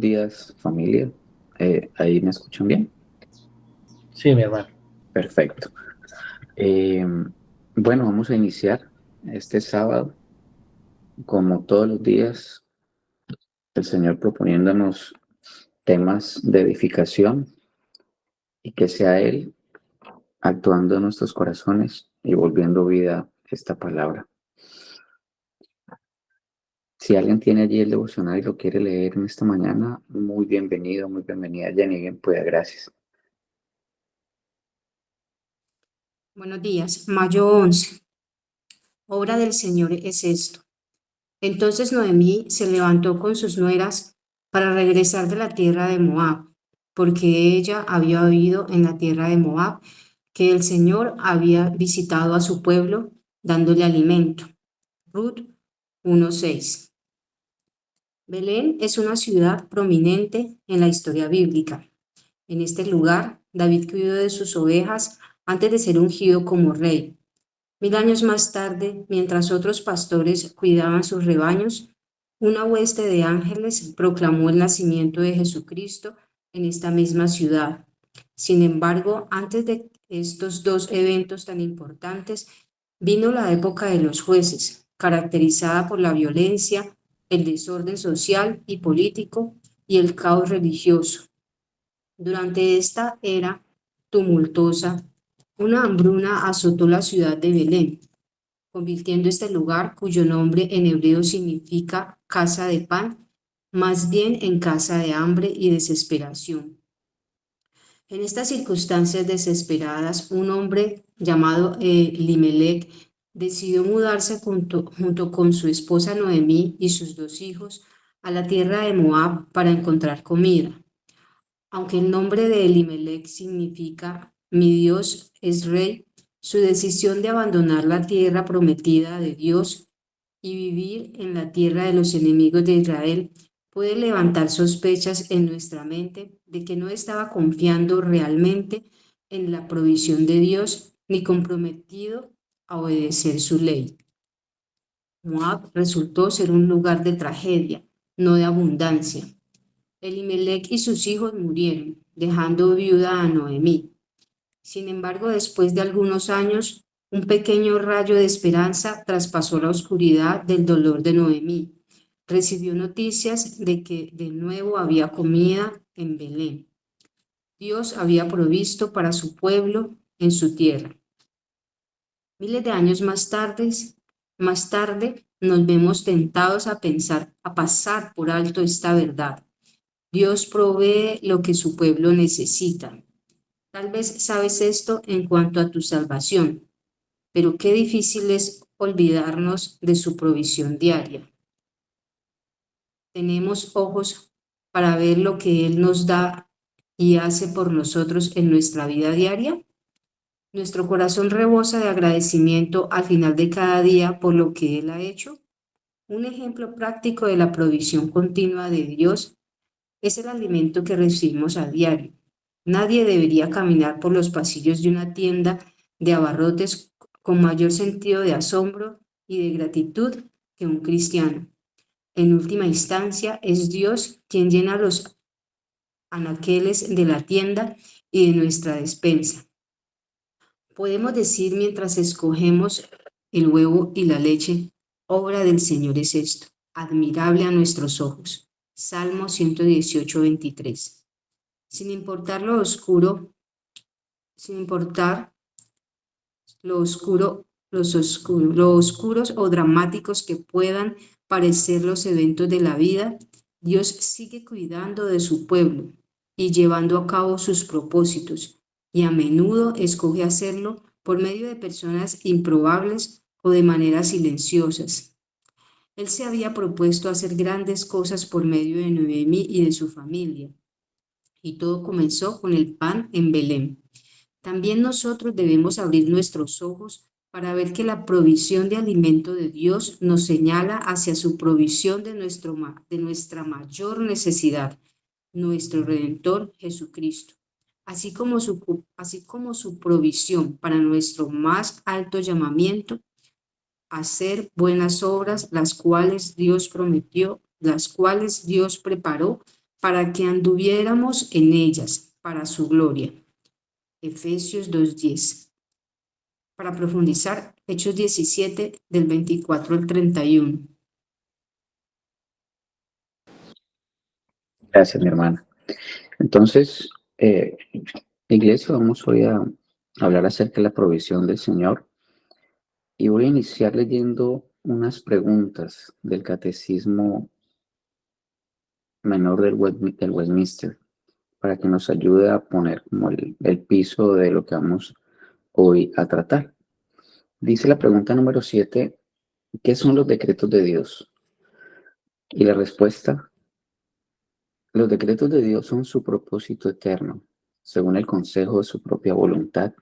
días, familia. ¿Ahí me escuchan bien? Sí, mi hermano. Perfecto. Eh, bueno, vamos a iniciar este sábado, como todos los días, el Señor proponiéndonos temas de edificación y que sea Él actuando en nuestros corazones y volviendo vida a esta palabra. Si alguien tiene allí el devocional y lo quiere leer en esta mañana, muy bienvenido, muy bienvenida, Jenny. Bien, pues gracias. Buenos días. Mayo 11. Obra del Señor es esto. Entonces Noemí se levantó con sus nueras para regresar de la tierra de Moab, porque ella había oído en la tierra de Moab que el Señor había visitado a su pueblo dándole alimento. Ruth 1:6. Belén es una ciudad prominente en la historia bíblica. En este lugar, David cuidó de sus ovejas antes de ser ungido como rey. 1000 años más tarde, mientras otros pastores cuidaban sus rebaños, una hueste de ángeles proclamó el nacimiento de Jesucristo en esta misma ciudad. Sin embargo, antes de estos dos eventos tan importantes, vino la época de los jueces, caracterizada por la violencia, el desorden social y político y el caos religioso. Durante esta era tumultuosa, una hambruna azotó la ciudad de Belén, convirtiendo este lugar, cuyo nombre en hebreo significa casa de pan, más bien en casa de hambre y desesperación. En estas circunstancias desesperadas, un hombre llamado Elimelec decidió mudarse junto con su esposa Noemí y sus dos hijos a la tierra de Moab para encontrar comida. Aunque el nombre de Elimelec significa mi Dios es rey, su decisión de abandonar la tierra prometida de Dios y vivir en la tierra de los enemigos de Israel puede levantar sospechas en nuestra mente de que no estaba confiando realmente en la provisión de Dios ni comprometido a obedecer su ley. Moab resultó ser un lugar de tragedia, no de abundancia. Elimelec y sus hijos murieron, dejando viuda a Noemí. Sin embargo, después de algunos años, un pequeño rayo de esperanza traspasó la oscuridad del dolor de Noemí. Recibió noticias de que de nuevo había comida en Belén. Dios había provisto para su pueblo en su tierra. Miles de años más tarde nos vemos tentados a pensar, a pasar por alto esta verdad. Dios provee lo que su pueblo necesita. Tal vez sabes esto en cuanto a tu salvación, pero qué difícil es olvidarnos de su provisión diaria. Tenemos ojos para ver lo que Él nos da y hace por nosotros en nuestra vida diaria. Nuestro corazón rebosa de agradecimiento al final de cada día por lo que Él ha hecho. Un ejemplo práctico de la provisión continua de Dios es el alimento que recibimos a diario. Nadie debería caminar por los pasillos de una tienda de abarrotes con mayor sentido de asombro y de gratitud que un cristiano. En última instancia, es Dios quien llena los anaqueles de la tienda y de nuestra despensa. Podemos decir mientras escogemos el huevo y la leche, obra del Señor es esto, admirable a nuestros ojos. Salmo 118:23. Sin importar lo oscuro, sin importar lo oscuros o dramáticos que puedan parecer los eventos de la vida, Dios sigue cuidando de su pueblo y llevando a cabo sus propósitos, y a menudo escoge hacerlo por medio de personas improbables o de maneras silenciosas. Él se había propuesto hacer grandes cosas por medio de Noemí y de su familia, y todo comenzó con el pan en Belén. También nosotros debemos abrir nuestros ojos para ver que la provisión de alimento de Dios nos señala hacia su provisión de nuestra mayor necesidad, nuestro Redentor Jesucristo, así como su provisión para nuestro más alto llamamiento, hacer buenas obras, las cuales Dios prometió, las cuales Dios preparó para que anduviéramos en ellas, para su gloria. Efesios 2:10. Para profundizar, Hechos 17, del 24 al 31. Gracias, mi hermana. Entonces, iglesia, vamos hoy a hablar acerca de la provisión del Señor y voy a iniciar leyendo unas preguntas del Catecismo Menor del Westminster para que nos ayude a poner como el piso de lo que vamos hoy a tratar. Dice la pregunta número 7, ¿qué son los decretos de Dios? Y la respuesta: los decretos de Dios son su propósito eterno, según el consejo de su propia voluntad,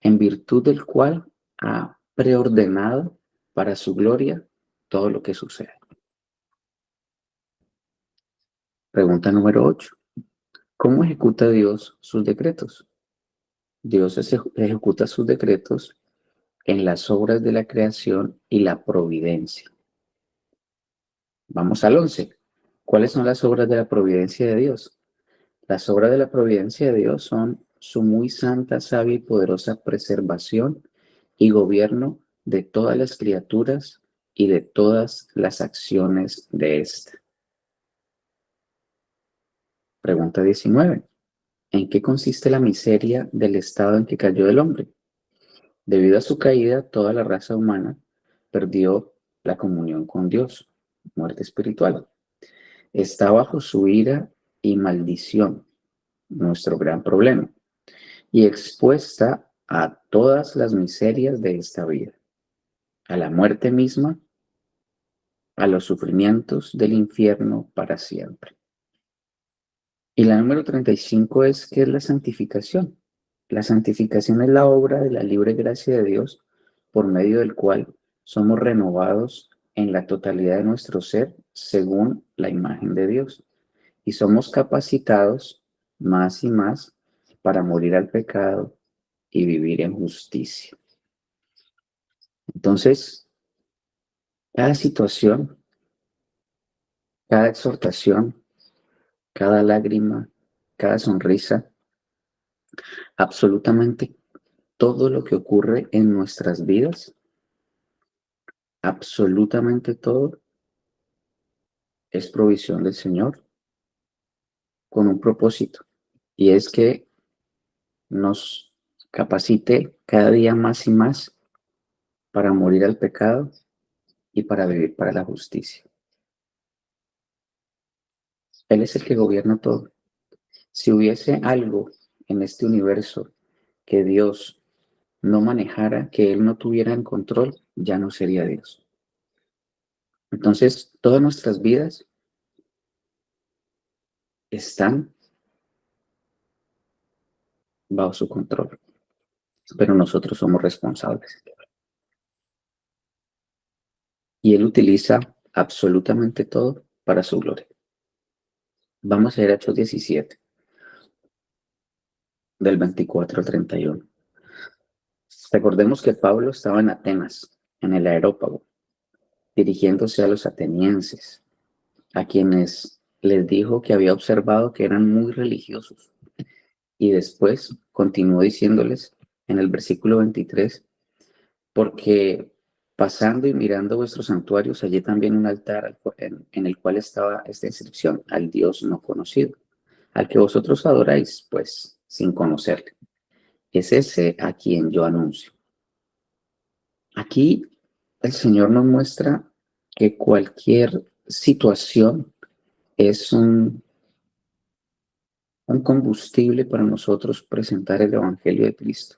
en virtud del cual ha preordenado para su gloria todo lo que sucede. Pregunta número 8. ¿Cómo ejecuta Dios sus decretos? Dios ejecuta sus decretos en las obras de la creación y la providencia. Vamos al 11. ¿Cuáles son las obras de la providencia de Dios? Las obras de la providencia de Dios son su muy santa, sabia y poderosa preservación y gobierno de todas las criaturas y de todas las acciones de ésta. Pregunta 19. ¿En qué consiste la miseria del estado en que cayó el hombre? Debido a su caída, toda la raza humana perdió la comunión con Dios, muerte espiritual. Está bajo su ira y maldición, nuestro gran problema, y expuesta a todas las miserias de esta vida, a la muerte misma, a los sufrimientos del infierno para siempre. Y la número 35 es, ¿qué es la santificación? La santificación es la obra de la libre gracia de Dios por medio del cual somos renovados en la totalidad de nuestro ser según la imagen de Dios y somos capacitados más y más para morir al pecado y vivir en justicia. Entonces, cada situación, cada exhortación, cada lágrima, cada sonrisa, absolutamente todo lo que ocurre en nuestras vidas, absolutamente todo es provisión del Señor con un propósito, y es que nos capacite cada día más y más para morir al pecado y para vivir para la justicia. Él es el que gobierna todo. Si hubiese algo en este universo que Dios no manejara, que Él no tuviera en control, ya no sería Dios. Entonces, todas nuestras vidas están bajo su control, pero nosotros somos responsables. Y Él utiliza absolutamente todo para su gloria. Vamos a ir a Hechos 17, del 24 al 31. Recordemos que Pablo estaba en Atenas, en el Areópago, dirigiéndose a los atenienses, a quienes les dijo que había observado que eran muy religiosos. Y después continuó diciéndoles en el versículo 23, porque pasando y mirando vuestros santuarios, hallé también un altar en el cual estaba esta inscripción: al Dios no conocido, al que vosotros adoráis, pues, sin conocerle. Es ese a quien yo anuncio. Aquí el Señor nos muestra que cualquier situación es un combustible para nosotros presentar el Evangelio de Cristo,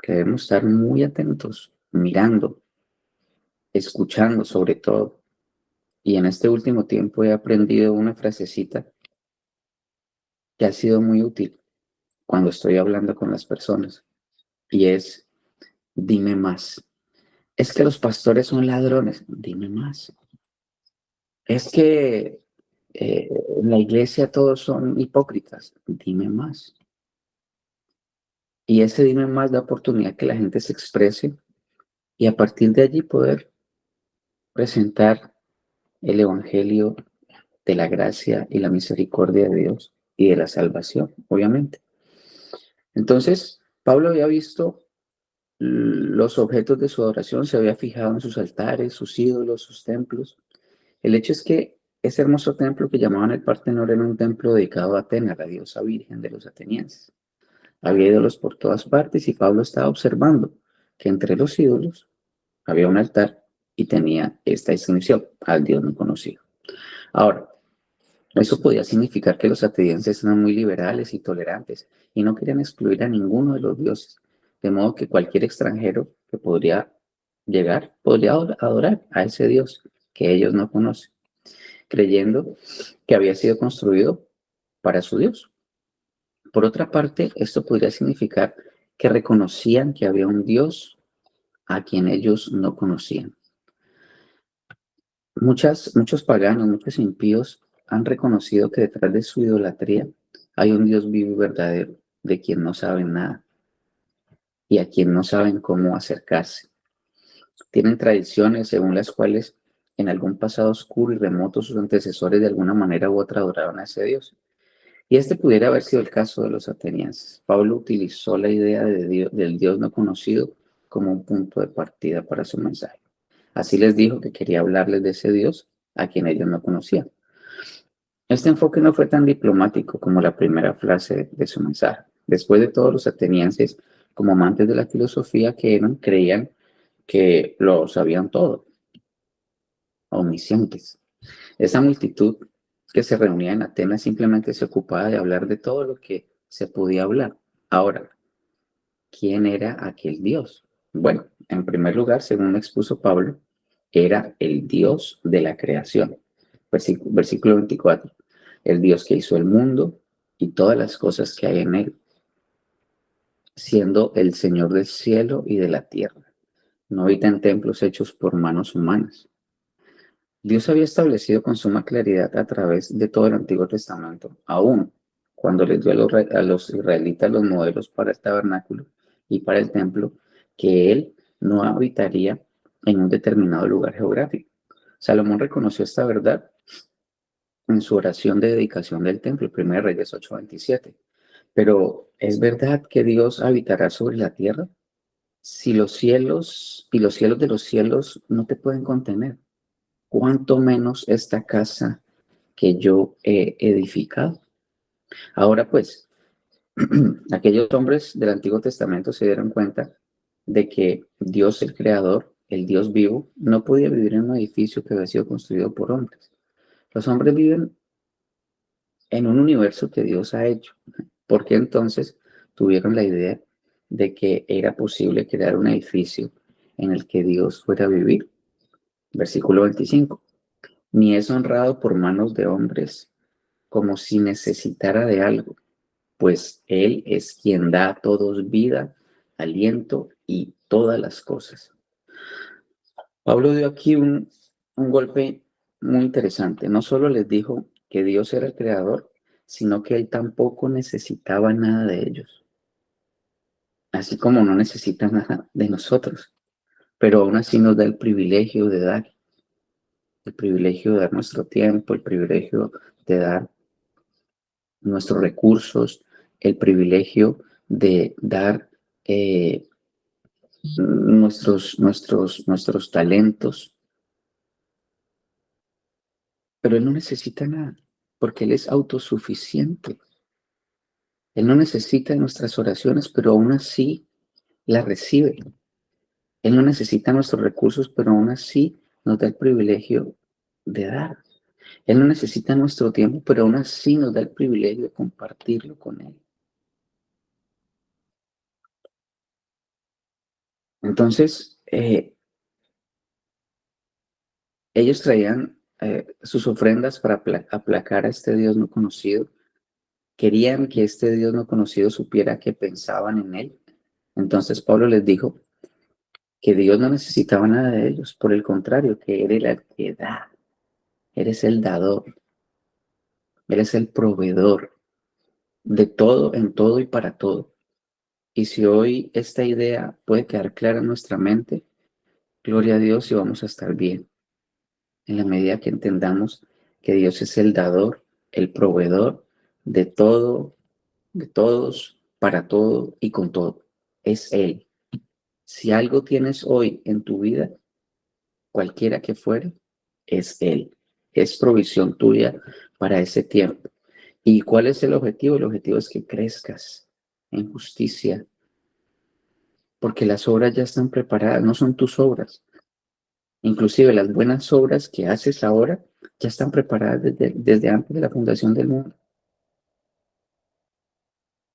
que debemos estar muy atentos, mirando, escuchando sobre todo. Y en este último tiempo he aprendido una frasecita que ha sido muy útil cuando estoy hablando con las personas, y es: dime más. Es que los pastores son ladrones, dime más. Es que en la iglesia todos son hipócritas, dime más. Y ese dime más da oportunidad que la gente se exprese y a partir de allí poder presentar el Evangelio de la gracia y la misericordia de Dios y de la salvación, obviamente. Entonces, Pablo había visto los objetos de su adoración, se había fijado en sus altares, sus ídolos, sus templos. El hecho es que ese hermoso templo que llamaban el Partenón era un templo dedicado a Atenas, la diosa virgen de los atenienses. Había ídolos por todas partes y Pablo estaba observando que entre los ídolos había un altar y tenía esta inscripción: al Dios no conocido. Ahora, eso podía significar que los atenienses eran muy liberales y tolerantes y no querían excluir a ninguno de los dioses, de modo que cualquier extranjero que podría llegar podría adorar a ese Dios que ellos no conocen, creyendo que había sido construido para su Dios. Por otra parte, esto podría significar que reconocían que había un Dios a quien ellos no conocían. Muchos paganos, muchos impíos han reconocido que detrás de su idolatría hay un Dios vivo y verdadero, de quien no saben nada y a quien no saben cómo acercarse. Tienen tradiciones según las cuales en algún pasado oscuro y remoto sus antecesores de alguna manera u otra adoraron a ese Dios. Y este pudiera haber sido el caso de los atenienses. Pablo utilizó la idea de del Dios no conocido como un punto de partida para su mensaje. Así les dijo que quería hablarles de ese Dios a quien ellos no conocían. Este enfoque no fue tan diplomático como la primera frase de su mensaje. Después de todo, los atenienses, como amantes de la filosofía que eran, creían que lo sabían todo, omniscientes. Esa multitud que se reunía en Atenas simplemente se ocupaba de hablar de todo lo que se podía hablar. Ahora, ¿quién era aquel Dios? Bueno, en primer lugar, según expuso Pablo, era el Dios de la creación. Versículo 24. El Dios que hizo el mundo y todas las cosas que hay en él, siendo el Señor del cielo y de la tierra. No habita en templos hechos por manos humanas. Dios había establecido con suma claridad a través de todo el Antiguo Testamento, aún cuando les dio a los israelitas los modelos para el tabernáculo y para el templo, que Él no habitaría en un determinado lugar geográfico. Salomón reconoció esta verdad en su oración de dedicación del templo, 1 Reyes 8:27. Pero ¿es verdad que Dios habitará sobre la tierra? Si los cielos y los cielos de los cielos no te pueden contener, ¿cuánto menos esta casa que yo he edificado? Ahora pues, aquellos hombres del Antiguo Testamento se dieron cuenta de que Dios, el Creador, el Dios vivo, no podía vivir en un edificio que había sido construido por hombres. Los hombres viven en un universo que Dios ha hecho. ¿Por qué entonces tuvieron la idea de que era posible crear un edificio en el que Dios fuera a vivir? Versículo 25. Ni es honrado por manos de hombres como si necesitara de algo, pues Él es quien da a todos vida, aliento y todas las cosas. Pablo dio aquí un golpe muy interesante. No solo les dijo que Dios era el creador, sino que Él tampoco necesitaba nada de ellos, así como no necesita nada de nosotros, pero aún así nos da el privilegio de dar nuestro tiempo, el privilegio de dar nuestros recursos, el privilegio de dar eh, nuestros talentos, pero Él no necesita nada, porque Él es autosuficiente. Él no necesita nuestras oraciones, pero aún así las recibe. Él no necesita nuestros recursos, pero aún así nos da el privilegio de dar. Él no necesita nuestro tiempo, pero aún así nos da el privilegio de compartirlo con Él. Entonces, ellos traían sus ofrendas para aplacar a este Dios no conocido. Querían que este Dios no conocido supiera que pensaban en Él. Entonces Pablo les dijo que Dios no necesitaba nada de ellos, por el contrario, que Él era el que da. Eres el dador, eres el proveedor de todo, en todo y para todo. Y si hoy esta idea puede quedar clara en nuestra mente, gloria a Dios y vamos a estar bien, en la medida que entendamos que Dios es el dador, el proveedor de todo, de todos, para todo y con todo. Es Él. Si algo tienes hoy en tu vida, cualquiera que fuere, es Él. Es provisión tuya para ese tiempo. ¿Y cuál es el objetivo? El objetivo es que crezcas en justicia, porque las obras ya están preparadas, no son tus obras. Inclusive las buenas obras que haces ahora ya están preparadas desde antes de la fundación del mundo.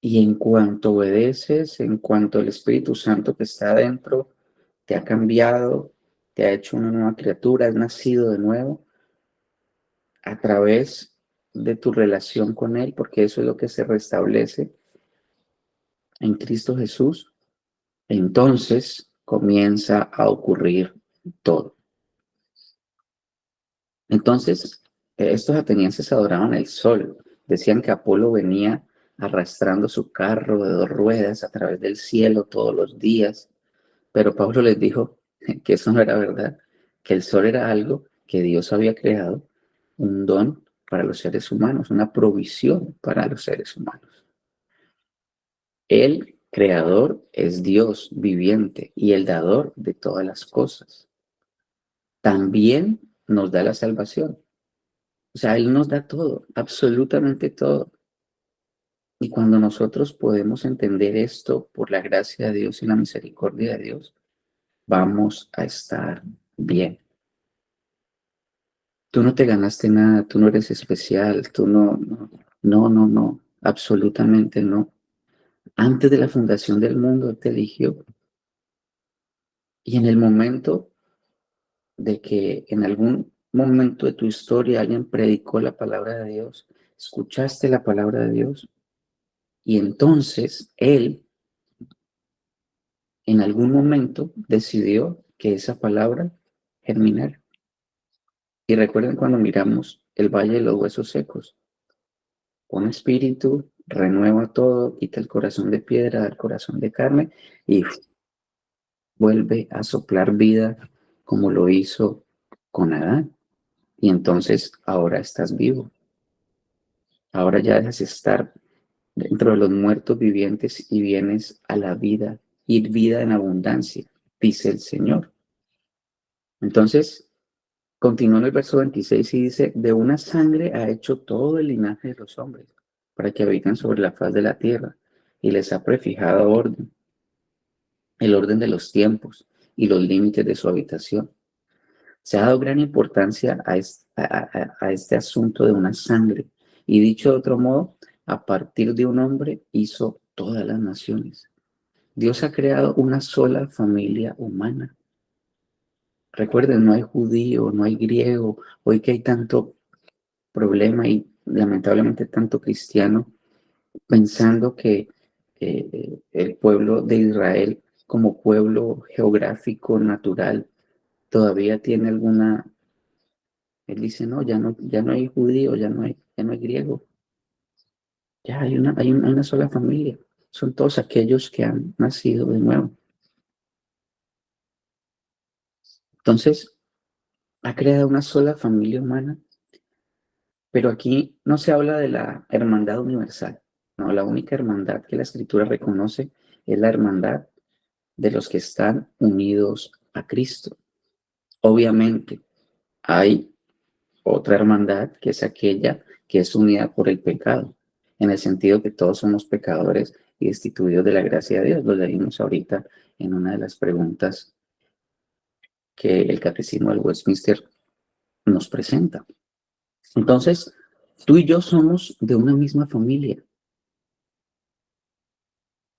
Y en cuanto obedeces, en cuanto el Espíritu Santo que está adentro te ha cambiado, te ha hecho una nueva criatura, has nacido de nuevo a través de tu relación con Él, porque eso es lo que se restablece en Cristo Jesús, entonces comienza a ocurrir todo. Entonces, estos atenienses adoraban el sol. Decían que Apolo venía arrastrando su carro de 2 ruedas a través del cielo todos los días. Pero Pablo les dijo que eso no era verdad, que el sol era algo que Dios había creado, un don para los seres humanos, una provisión para los seres humanos. El creador es Dios viviente y el dador de todas las cosas. También nos da la salvación. O sea, Él nos da todo, absolutamente todo. Y cuando nosotros podemos entender esto por la gracia de Dios y la misericordia de Dios, vamos a estar bien. Tú no te ganaste nada, tú no eres especial, tú no, absolutamente no. Antes de la fundación del mundo te eligió. Y en el momento de que en algún momento de tu historia alguien predicó la palabra de Dios, escuchaste la palabra de Dios, y entonces Él en algún momento decidió que esa palabra germinara. Y recuerden cuando miramos el valle de los huesos secos, un espíritu renueva todo, quita el corazón de piedra, da el corazón de carne y vuelve a soplar vida como lo hizo con Adán. Y entonces ahora estás vivo. Ahora ya dejas de estar dentro de los muertos vivientes y vienes a la vida, y vida en abundancia, dice el Señor. Entonces, continúa en el verso 26 y dice, de una sangre ha hecho todo el linaje de los hombres, para que habiten sobre la faz de la tierra, y les ha prefijado orden, el orden de los tiempos y los límites de su habitación. Se ha dado gran importancia a este asunto de una sangre, y dicho de otro modo, a partir de un hombre hizo todas las naciones. Dios ha creado una sola familia humana. Recuerden, no hay judío, no hay griego, hoy que hay tanto problema y lamentablemente tanto cristiano pensando que el pueblo de Israel como pueblo geográfico, natural, todavía tiene alguna, él dice, no, ya no hay judío, ya no hay griego, ya hay una sola familia, son todos aquellos que han nacido de nuevo. Entonces, ha creado una sola familia humana. Pero aquí no se habla de la hermandad universal. No, la única hermandad que la Escritura reconoce es la hermandad de los que están unidos a Cristo. Obviamente, hay otra hermandad que es aquella que es unida por el pecado, en el sentido que todos somos pecadores y destituidos de la gracia de Dios. Lo leímos ahorita en una de las preguntas que el Catecismo del Westminster nos presenta. Entonces, tú y yo somos de una misma familia.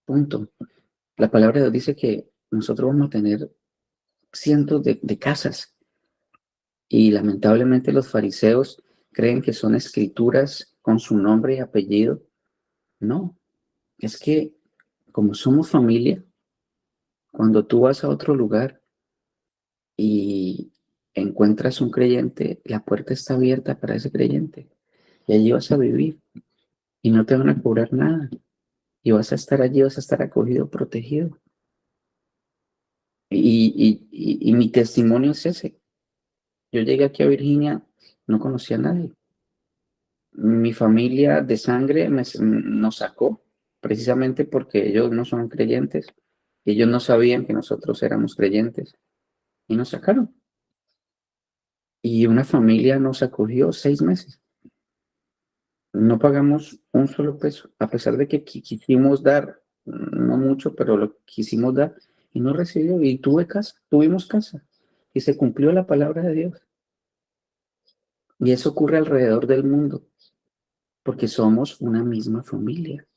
Punto. La palabra de Dios dice que nosotros vamos a tener cientos de casas y lamentablemente los fariseos creen que son escrituras con su nombre y apellido. No, es que como somos familia, cuando tú vas a otro lugar y encuentras un creyente, la puerta está abierta para ese creyente y allí vas a vivir y no te van a cobrar nada y vas a estar allí, vas a estar acogido, protegido. Y mi testimonio es ese. Yo llegué aquí a Virginia, no conocía a nadie. Mi familia de sangre nos sacó precisamente porque ellos no son creyentes. Ellos no sabían que nosotros éramos creyentes y nos sacaron. Y una familia nos acogió 6 meses. No pagamos un solo peso, a pesar de que quisimos dar, no mucho, pero lo quisimos dar y no recibió. Y tuvimos casa y se cumplió la palabra de Dios. Y eso ocurre alrededor del mundo, porque somos una misma familia,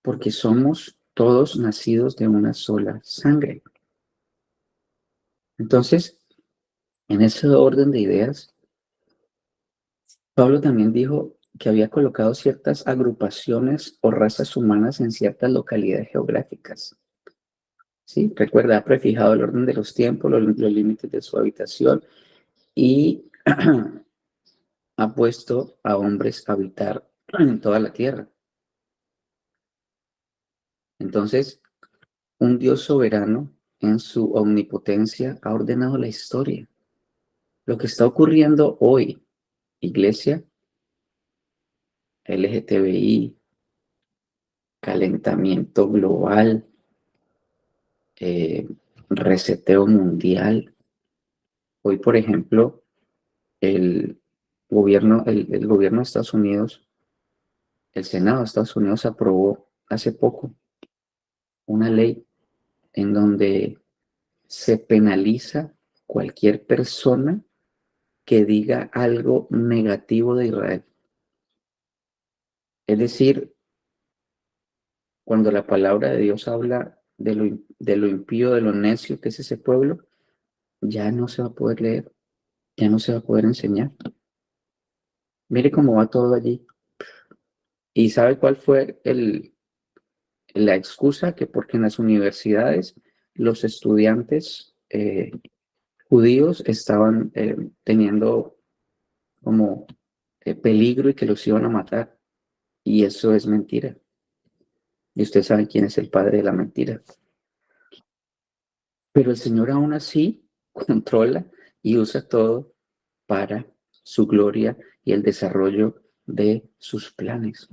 porque somos todos nacidos de una sola sangre. Entonces, en ese orden de ideas, Pablo también dijo que había colocado ciertas agrupaciones o razas humanas en ciertas localidades geográficas. ¿Sí? Recuerda, ha prefijado el orden de los tiempos, los límites de su habitación y ha puesto a hombres a habitar en toda la tierra. Entonces, un Dios soberano en su omnipotencia ha ordenado la historia. Lo que está ocurriendo hoy, iglesia, LGTBI, calentamiento global, reseteo mundial. Hoy, por ejemplo, el gobierno de Estados Unidos, el Senado de Estados Unidos aprobó hace poco una ley en donde se penaliza cualquier persona que diga algo negativo de Israel. Es decir, cuando la palabra de Dios habla de lo impío, de lo necio que es ese pueblo, ya no se va a poder leer, ya no se va a poder enseñar. Mire cómo va todo allí. ¿Y sabe cuál fue la excusa? Que porque en las universidades los estudiantes judíos estaban teniendo como peligro y que los iban a matar. Y eso es mentira. Y usted sabe quién es el padre de la mentira. Pero el Señor aún así controla y usa todo para su gloria y el desarrollo de sus planes.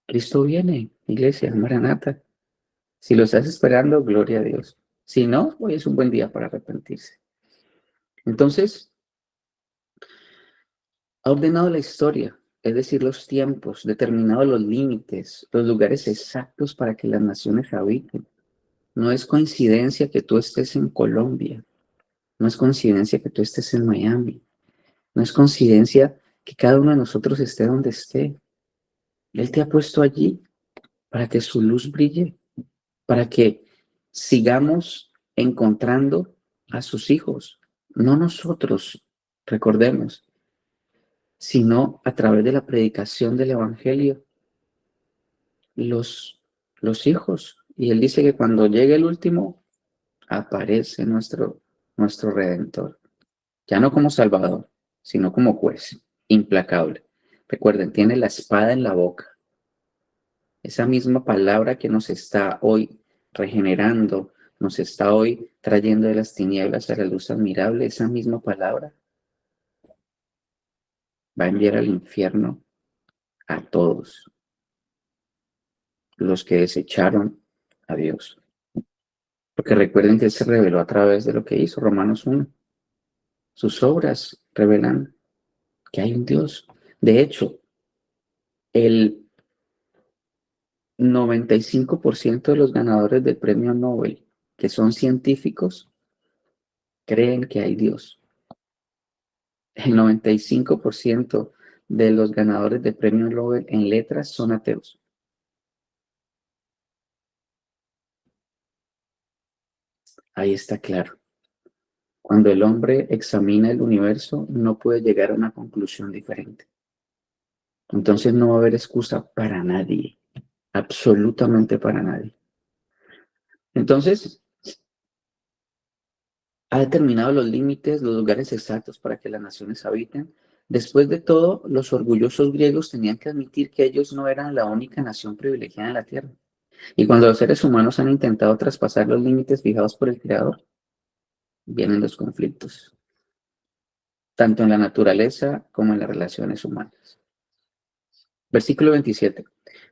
Cristo viene, iglesia, Maranata. Si lo estás esperando, gloria a Dios. Si no, hoy es un buen día para arrepentirse. Entonces, ha ordenado la historia, es decir, los tiempos, determinado los límites, los lugares exactos para que las naciones habiten. No es coincidencia que tú estés en Colombia, no es coincidencia que tú estés en Miami, no es coincidencia que cada uno de nosotros esté donde esté. Él te ha puesto allí para que su luz brille, para que sigamos encontrando a sus hijos, no nosotros, recordemos, sino a través de la predicación del Evangelio, los, los hijos. Y él dice que cuando llegue el último, aparece nuestro Redentor, ya no como Salvador, sino como juez, implacable. Recuerden, tiene la espada en la boca. Esa misma palabra que nos está hoy regenerando, nos está hoy trayendo de las tinieblas a la luz admirable, esa misma palabra va a enviar al infierno a todos los que desecharon a Dios. Porque recuerden que Él se reveló a través de lo que hizo Romanos 1. Sus obras revelan que hay un Dios. De hecho, el 95% de los ganadores del premio Nobel, que son científicos, creen que hay Dios. El 95% de los ganadores del premio Nobel en letras son ateos. Ahí está claro. Cuando el hombre examina el universo, no puede llegar a una conclusión diferente. Entonces no va a haber excusa para nadie, absolutamente para nadie. Entonces, ha determinado los límites, los lugares exactos para que las naciones habiten. Después de todo, los orgullosos griegos tenían que admitir que ellos no eran la única nación privilegiada en la tierra. Y cuando los seres humanos han intentado traspasar los límites fijados por el Creador, vienen los conflictos. tanto en la naturaleza como en las relaciones humanas. Versículo 27.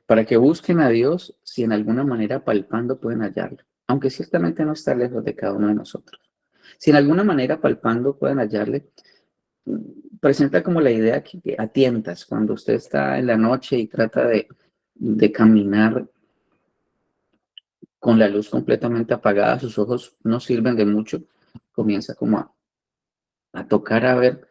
Para que busquen a Dios si en alguna manera palpando pueden hallarlo, aunque ciertamente no está lejos de cada uno de nosotros. Si en alguna manera palpando pueden hallarle, presenta como la idea que a tientas, cuando usted está en la noche y trata de caminar con la luz completamente apagada, sus ojos no sirven de mucho, comienza como a tocar a ver,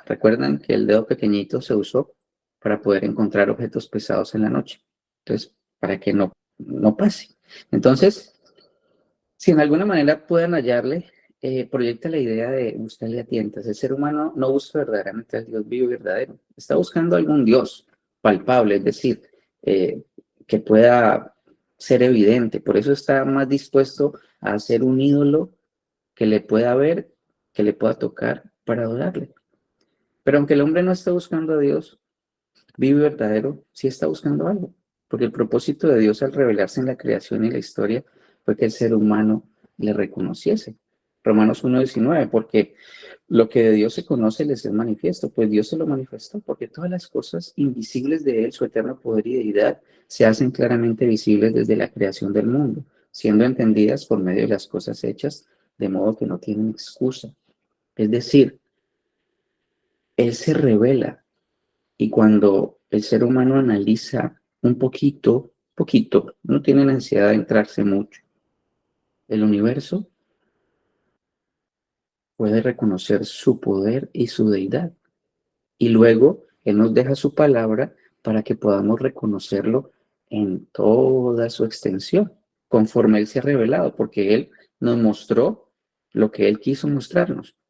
recuerden que el dedo pequeñito se usó para poder encontrar objetos pesados en la noche, entonces, para que no pase. Entonces, si en alguna manera puedan hallarle, proyecta la idea de buscarle a tientas. El ser humano no busca verdaderamente al Dios vivo y verdadero. Está buscando algún Dios palpable, es decir, eh, que pueda ser evidente. Por eso está más dispuesto a hacer un ídolo que le pueda ver, que le pueda tocar para adorarle. Pero aunque el hombre no está buscando a Dios vivo y verdadero, sí está buscando algo. Porque el propósito de Dios al revelarse en la creación y la historia fue que el ser humano le reconociese. Romanos 1:19, porque lo que de Dios se conoce les es manifiesto, pues Dios se lo manifestó, porque todas las cosas invisibles de Él, su eterno poder y deidad, se hacen claramente visibles desde la creación del mundo, siendo entendidas por medio de las cosas hechas, de modo que no tienen excusa. Es decir, Él se revela y cuando el ser humano analiza un poquito, no tiene necesidad de entrarse mucho, el universo puede reconocer su poder y su deidad. Y luego Él nos deja su palabra para que podamos reconocerlo en toda su extensión, conforme Él se ha revelado, porque Él nos mostró lo que Él quiso mostrarnos.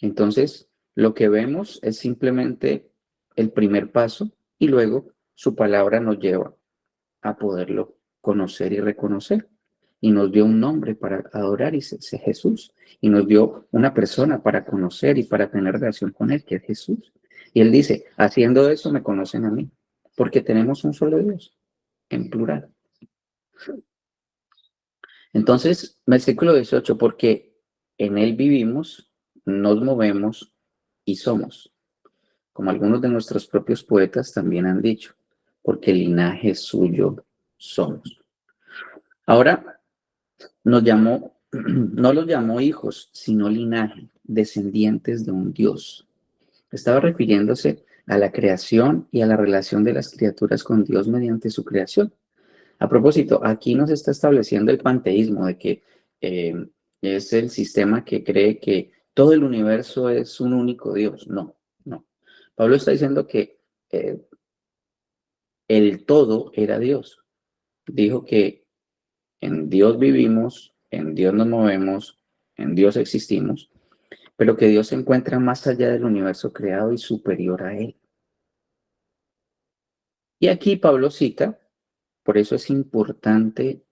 Entonces, lo que vemos es simplemente el primer paso y luego su palabra nos lleva a poderlo conocer y reconocer. Y nos dio un nombre para adorar y es Jesús. Y nos dio una persona para conocer y para tener relación con Él, que es Jesús. Y Él dice, haciendo eso me conocen a mí, porque tenemos un solo Dios, en plural. Entonces, versículo 18, porque en Él vivimos, nos movemos y somos, como algunos de nuestros propios poetas también han dicho, porque el linaje suyo somos. Ahora, nos llamó, no los llamó hijos, sino linaje, descendientes de un Dios. Estaba refiriéndose a la creación y a la relación de las criaturas con Dios mediante su creación. A propósito, aquí nos está estableciendo el panteísmo de que eh, es el sistema que cree que todo el universo es un único Dios. No, no. Pablo está diciendo que eh, el todo era Dios. Dijo que en Dios vivimos, en Dios nos movemos, en Dios existimos, pero que Dios se encuentra más allá del universo creado y superior a él. Y aquí Pablo cita, por eso es importante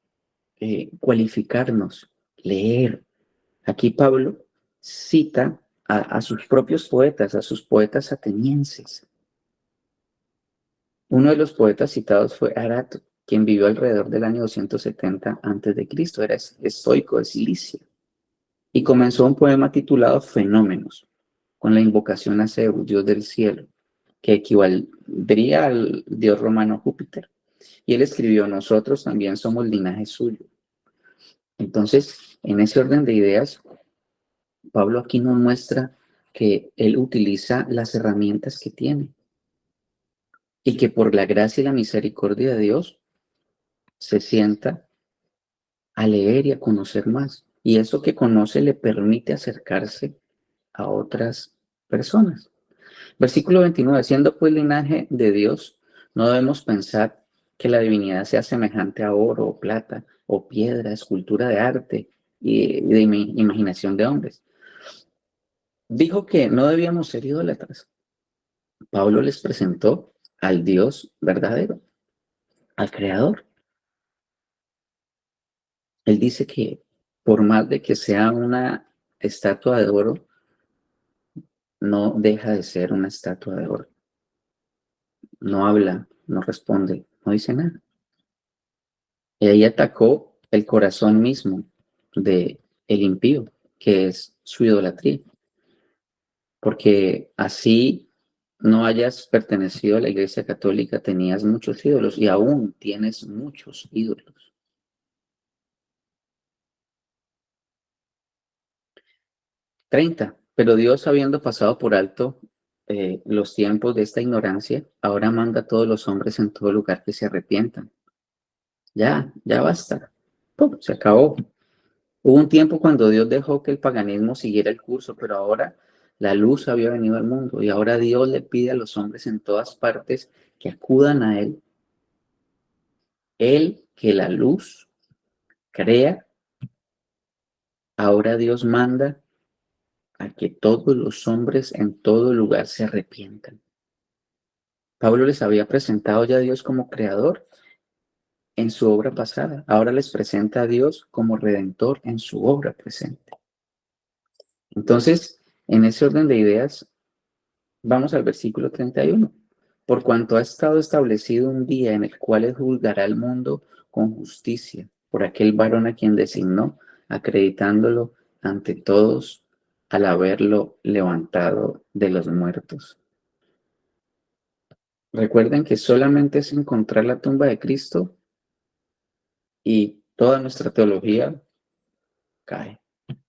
cualificarnos, leer. Aquí Pablo cita a sus propios poetas, a sus poetas atenienses. Uno de los poetas citados fue Arato, quien vivió alrededor del año 270 a.C., era estoico de Cilicia, y comenzó un poema titulado Fenómenos, con la invocación a Zeus, dios del cielo, que equivaldría al dios romano Júpiter. Y él escribió, nosotros también somos linaje suyo. Entonces, en ese orden de ideas, Pablo aquí nos muestra que él utiliza las herramientas que tiene y que por la gracia y la misericordia de Dios se sienta a leer y a conocer más. Y eso que conoce le permite acercarse a otras personas. Versículo 29. Siendo pues linaje de Dios, no debemos pensar que la divinidad sea semejante a oro o plata o piedra, escultura de arte y de imaginación de hombres. Dijo que no debíamos ser idólatras. Pablo les presentó al Dios verdadero, al Creador. Él dice que por más de que sea una estatua de oro, no deja de ser una estatua de oro. No habla, no responde, no dice nada. Y ahí atacó el corazón mismo de el impío, que es su idolatría. porque así no hayas pertenecido a la Iglesia Católica, tenías muchos ídolos y aún tienes muchos ídolos. 30. Pero Dios, habiendo pasado por alto los tiempos de esta ignorancia, ahora manda a todos los hombres en todo lugar que se arrepientan. Ya basta. ¡Pum! Se acabó. Hubo un tiempo cuando Dios dejó que el paganismo siguiera el curso, pero ahora la luz había venido al mundo y ahora Dios le pide a los hombres en todas partes que acudan a Él. Él que la luz crea, ahora Dios manda a que todos los hombres en todo lugar se arrepientan. Pablo les había presentado ya a Dios como creador en su obra pasada. Ahora les presenta a Dios como redentor en su obra presente. Entonces, en ese orden de ideas, vamos al versículo 31. Por cuanto ha estado establecido un día en el cual él juzgará al mundo con justicia por aquel varón a quien designó, acreditándolo ante todos al haberlo levantado de los muertos. Recuerden que solamente es encontrar la tumba de Cristo y toda nuestra teología cae.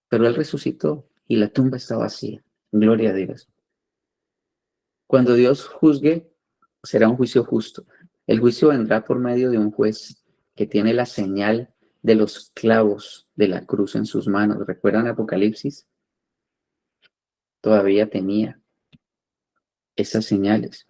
Pero él resucitó y la tumba está vacía. Gloria a Dios. Cuando Dios juzgue, será un juicio justo. El juicio vendrá por medio de un juez que tiene la señal de los clavos de la cruz en sus manos. ¿Recuerdan Apocalipsis? Todavía tenía esas señales.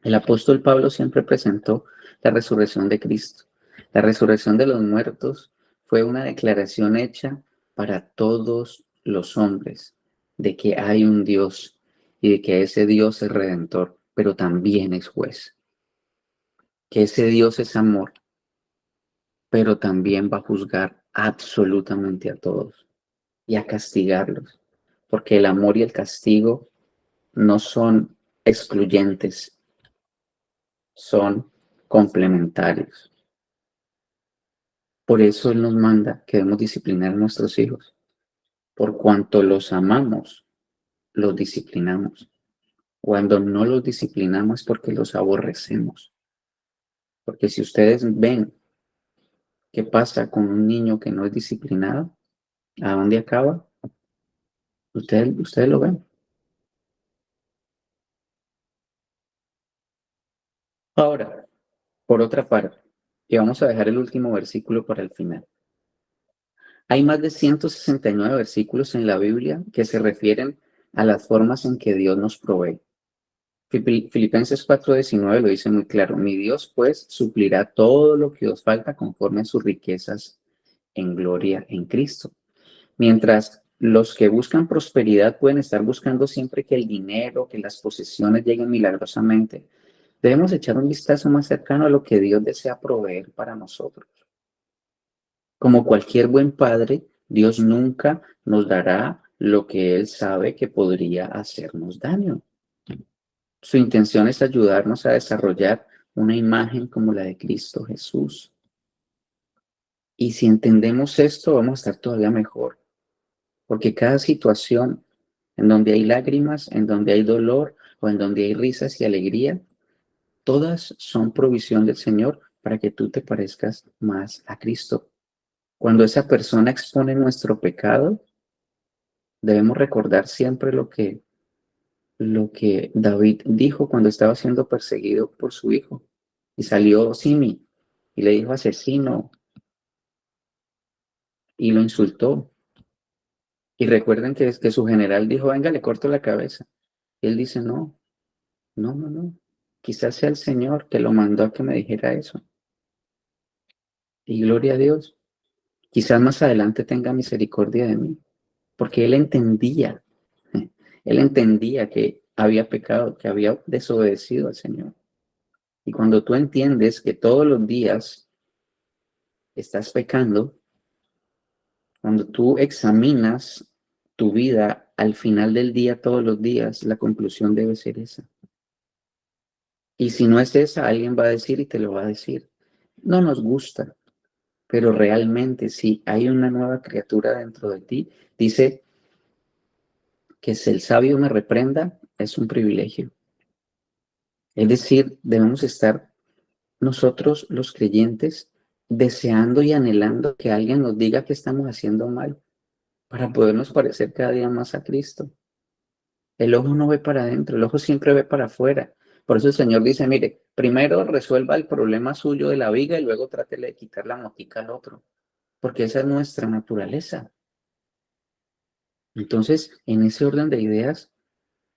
El apóstol Pablo siempre presentó la resurrección de Cristo. La resurrección de los muertos fue una declaración hecha para todos los hombres de que hay un Dios y de que ese Dios es redentor, pero también es juez. Que ese Dios es amor, pero también va a juzgar absolutamente a todos y a castigarlos, porque el amor y el castigo no son excluyentes, son complementarios. Por eso Él nos manda que debemos disciplinar a nuestros hijos. Por cuanto los amamos, los disciplinamos. Cuando no los disciplinamos es porque los aborrecemos. Porque si ustedes ven qué pasa con un niño que no es disciplinado, ¿a dónde acaba? Ustedes lo ven. Ahora, por otra parte, y vamos a dejar el último versículo para el final. Hay más de 169 versículos en la Biblia que se refieren a las formas en que Dios nos provee. Filipenses 4:19 lo dice muy claro. Mi Dios, pues, suplirá todo lo que os falta conforme a sus riquezas en gloria en Cristo. Mientras los que buscan prosperidad pueden estar buscando siempre que el dinero, que las posesiones lleguen milagrosamente, debemos echar un vistazo más cercano a lo que Dios desea proveer para nosotros. Como cualquier buen padre, Dios nunca nos dará lo que Él sabe que podría hacernos daño. Su intención es ayudarnos a desarrollar una imagen como la de Cristo Jesús. Y si entendemos esto, vamos a estar todavía mejor, porque cada situación en donde hay lágrimas, en donde hay dolor o en donde hay risas y alegría, todas son provisión del Señor para que tú te parezcas más a Cristo. Cuando esa persona expone nuestro pecado, debemos recordar siempre lo que David dijo cuando estaba siendo perseguido por su hijo. Y salió Simi y le dijo asesino y lo insultó. Y recuerden que su general dijo, venga, le corto la cabeza. Y él dice, no, no, no, no. Quizás sea el Señor que lo mandó a que me dijera eso. Y gloria a Dios. Quizás más adelante tenga misericordia de mí. Porque él entendía que había pecado, que había desobedecido al Señor. Y cuando tú entiendes que todos los días estás pecando, cuando tú examinas tu vida al final del día, todos los días, la conclusión debe ser esa. Y si no es esa, alguien va a decir y te lo va a decir. No nos gusta, pero realmente si hay una nueva criatura dentro de ti, dice que si el sabio me reprenda, es un privilegio. Es decir, debemos estar nosotros, los creyentes, deseando y anhelando que alguien nos diga que estamos haciendo mal para podernos parecer cada día más a Cristo. El ojo no ve para adentro, el ojo siempre ve para afuera. Por eso el Señor dice, mire, primero resuelva el problema suyo de la viga y luego trátele de quitar la motica al otro, porque esa es nuestra naturaleza. Entonces, en ese orden de ideas,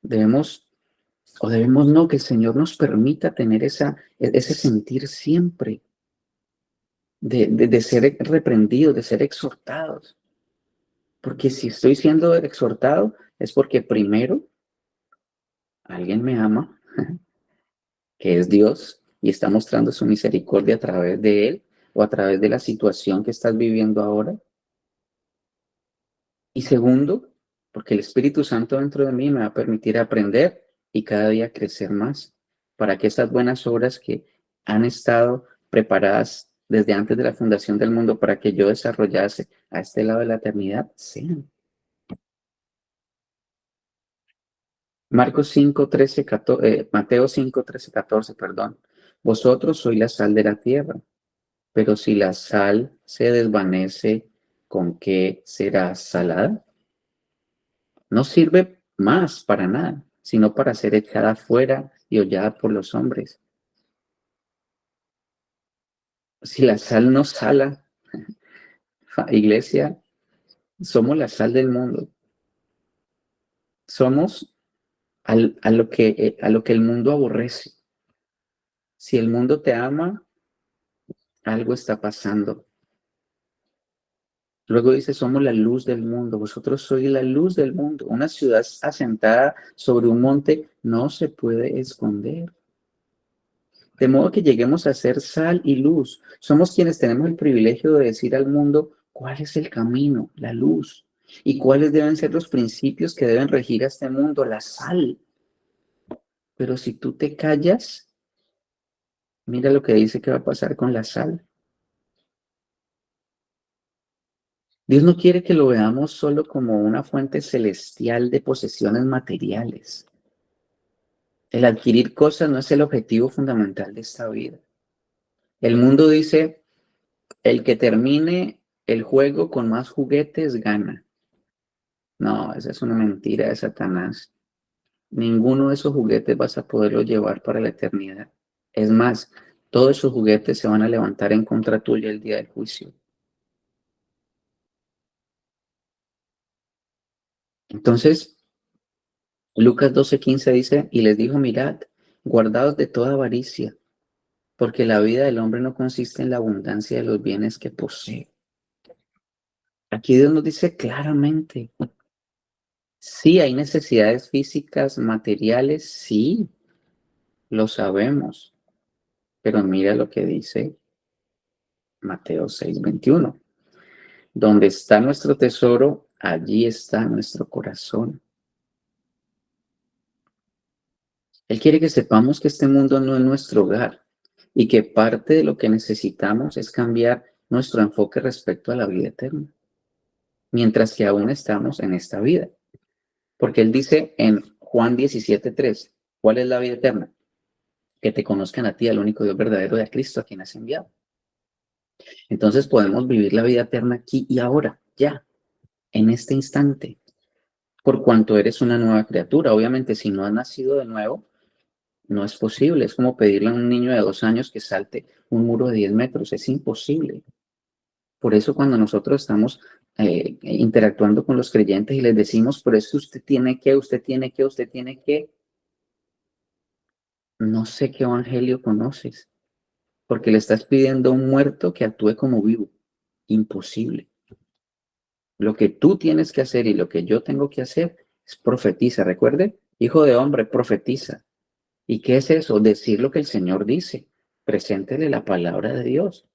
debemos no, que el Señor nos permita tener ese sentir siempre de ser reprendidos, de ser exhortados. Porque si estoy siendo exhortado es porque primero alguien me ama, que es Dios, y está mostrando su misericordia a través de Él o a través de la situación que estás viviendo ahora. Y segundo, porque el Espíritu Santo dentro de mí me va a permitir aprender y cada día crecer más para que esas buenas obras que han estado preparadas desde antes de la fundación del mundo para que yo desarrollase a este lado de la eternidad sean. Marcos 5, 13, 14, Mateo 5, 13, 14, perdón. Vosotros sois la sal de la tierra, pero si la sal se desvanece, ¿con qué será salada? No sirve más para nada, sino para ser echada fuera y hollada por los hombres. Si la sal no sala, iglesia, somos la sal del mundo. Somos a lo que el mundo aborrece. Si el mundo te ama, algo está pasando. Luego dice, somos la luz del mundo. Vosotros sois la luz del mundo. Una ciudad asentada sobre un monte no se puede esconder. De modo que lleguemos a ser sal y luz. Somos quienes tenemos el privilegio de decir al mundo cuál es el camino, la luz, y cuáles deben ser los principios que deben regir a este mundo, la sal. Pero si tú te callas, mira lo que dice que va a pasar con la sal. Dios no quiere que lo veamos solo como una fuente celestial de posesiones materiales. El adquirir cosas no es el objetivo fundamental de esta vida. El mundo dice, el que termine el juego con más juguetes gana. No, esa es una mentira de Satanás. Ninguno de esos juguetes vas a poderlo llevar para la eternidad. Es más, todos esos juguetes se van a levantar en contra tuya el día del juicio. Entonces, Lucas 12:15 dice, y les dijo, mirad, guardaos de toda avaricia, porque la vida del hombre no consiste en la abundancia de los bienes que posee. Aquí Dios nos dice claramente, sí hay necesidades físicas, materiales, sí, lo sabemos, pero mira lo que dice Mateo 6:21. Donde está nuestro tesoro, allí está nuestro corazón. Él quiere que sepamos que este mundo no es nuestro hogar y que parte de lo que necesitamos es cambiar nuestro enfoque respecto a la vida eterna, mientras que aún estamos en esta vida. Porque él dice en Juan 17:3, ¿cuál es la vida eterna? Que te conozcan a ti, al único Dios verdadero, y a Cristo a quien has enviado. Entonces podemos vivir la vida eterna aquí y ahora, ya, en este instante, por cuanto eres una nueva criatura. Obviamente, si no has nacido de nuevo, no es posible. Es como pedirle a un niño de 2 años que salte un muro de 10 metros. Es imposible. Por eso cuando nosotros estamos interactuando con los creyentes y les decimos, por eso usted tiene que, usted tiene que, usted tiene que, no sé qué evangelio conoces, porque le estás pidiendo a un muerto que actúe como vivo. Imposible. Lo que tú tienes que hacer y lo que yo tengo que hacer es profetiza. Recuerde, hijo de hombre, profetiza. ¿Y qué es eso? Decir lo que el Señor dice. Preséntele la palabra de Dios.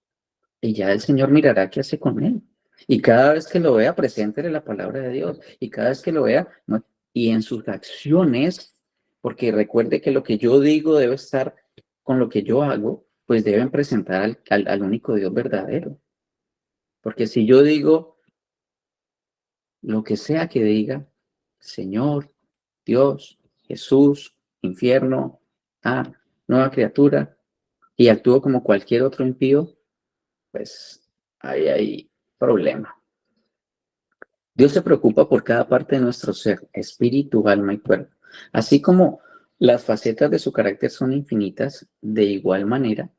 Y ya el Señor mirará qué hace con él. Y cada vez que lo vea, preséntele la palabra de Dios. Y cada vez que lo vea, y en sus acciones, porque recuerde que lo que yo digo debe estar con lo que yo hago, pues deben presentar al único Dios verdadero. Porque si yo digo lo que sea que diga, Señor, Dios, Jesús, infierno, nueva criatura, y actúo como cualquier otro impío, pues ahí hay problema. Dios se preocupa por cada parte de nuestro ser, espíritu, alma y cuerpo. Así como las facetas de su carácter son infinitas, de igual manera,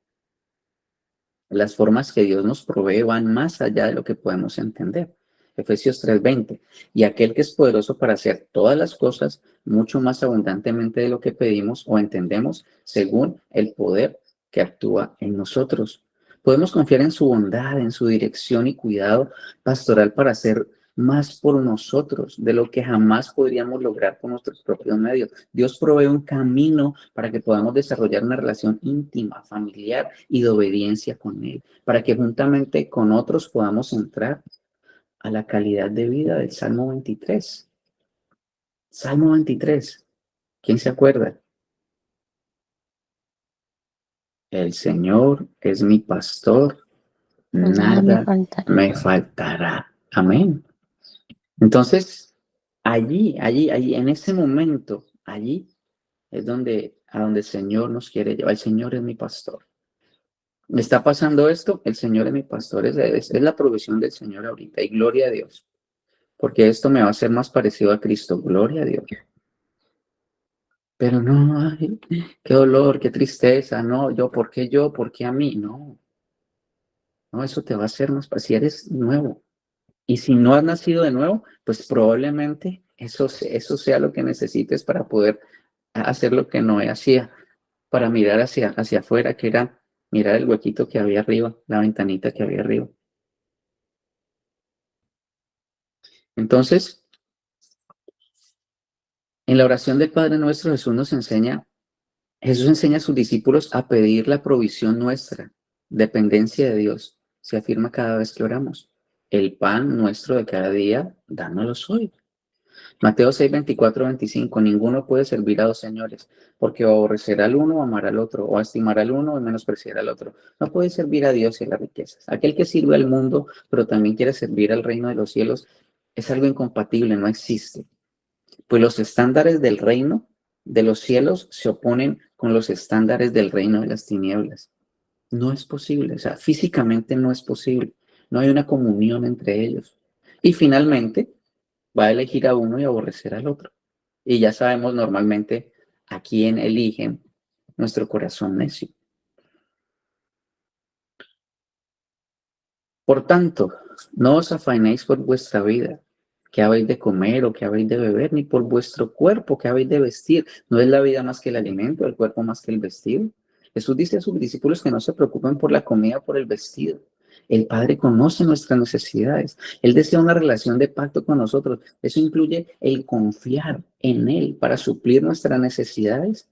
las formas que Dios nos provee van más allá de lo que podemos entender. Efesios 3:20. Y aquel que es poderoso para hacer todas las cosas mucho más abundantemente de lo que pedimos o entendemos, según el poder que actúa en nosotros. Podemos confiar en su bondad, en su dirección y cuidado pastoral para hacer más por nosotros de lo que jamás podríamos lograr con nuestros propios medios. Dios provee un camino para que podamos desarrollar una relación íntima, familiar y de obediencia con Él, para que juntamente con otros podamos entrar a la calidad de vida del Salmo 23. Salmo 23. ¿Quién se acuerda? El Señor es mi pastor, Nada me nada faltará. me faltará. Amén. Entonces, allí, en ese momento, allí es a donde el Señor nos quiere llevar. El Señor es mi pastor. ¿Me está pasando esto? El Señor es mi pastor. Es la provisión del Señor ahorita. Y gloria a Dios. Porque esto me va a hacer más parecido a Cristo. Gloria a Dios. Pero no, ay, qué dolor, qué tristeza. No, ¿por qué yo? ¿Por qué a mí? No, no, eso te va a hacer más parecido. Si eres nuevo. Y si no has nacido de nuevo, pues probablemente eso sea lo que necesites para poder hacer lo que Noé hacía, para mirar hacia afuera, que era mirar el huequito que había arriba, la ventanita que había arriba. Entonces, en la oración del Padre Nuestro, Jesús enseña a sus discípulos a pedir la provisión nuestra, dependencia de Dios. Se afirma cada vez que oramos. El pan nuestro de cada día, dánoslo hoy. Mateo 6, 24, 25. Ninguno puede servir a dos señores, porque o aborrecerá al uno o amará al otro, o estimar al uno o menospreciar al otro. No puede servir a Dios y a las riquezas. Aquel que sirve al mundo, pero también quiere servir al reino de los cielos, es algo incompatible, no existe. Pues los estándares del reino de los cielos se oponen con los estándares del reino de las tinieblas. No es posible, o sea, físicamente no es posible. No hay una comunión entre ellos. Y finalmente, va a elegir a uno y aborrecer al otro. Y ya sabemos normalmente a quién eligen nuestro corazón necio. Por tanto, no os afainéis por vuestra vida, qué habéis de comer o qué habéis de beber, ni por vuestro cuerpo, qué habéis de vestir. ¿No es la vida más que el alimento, el cuerpo más que el vestido? Jesús dice a sus discípulos que no se preocupen por la comida o por el vestido. El Padre conoce nuestras necesidades. Él desea una relación de pacto con nosotros. Eso incluye el confiar en Él para suplir nuestras necesidades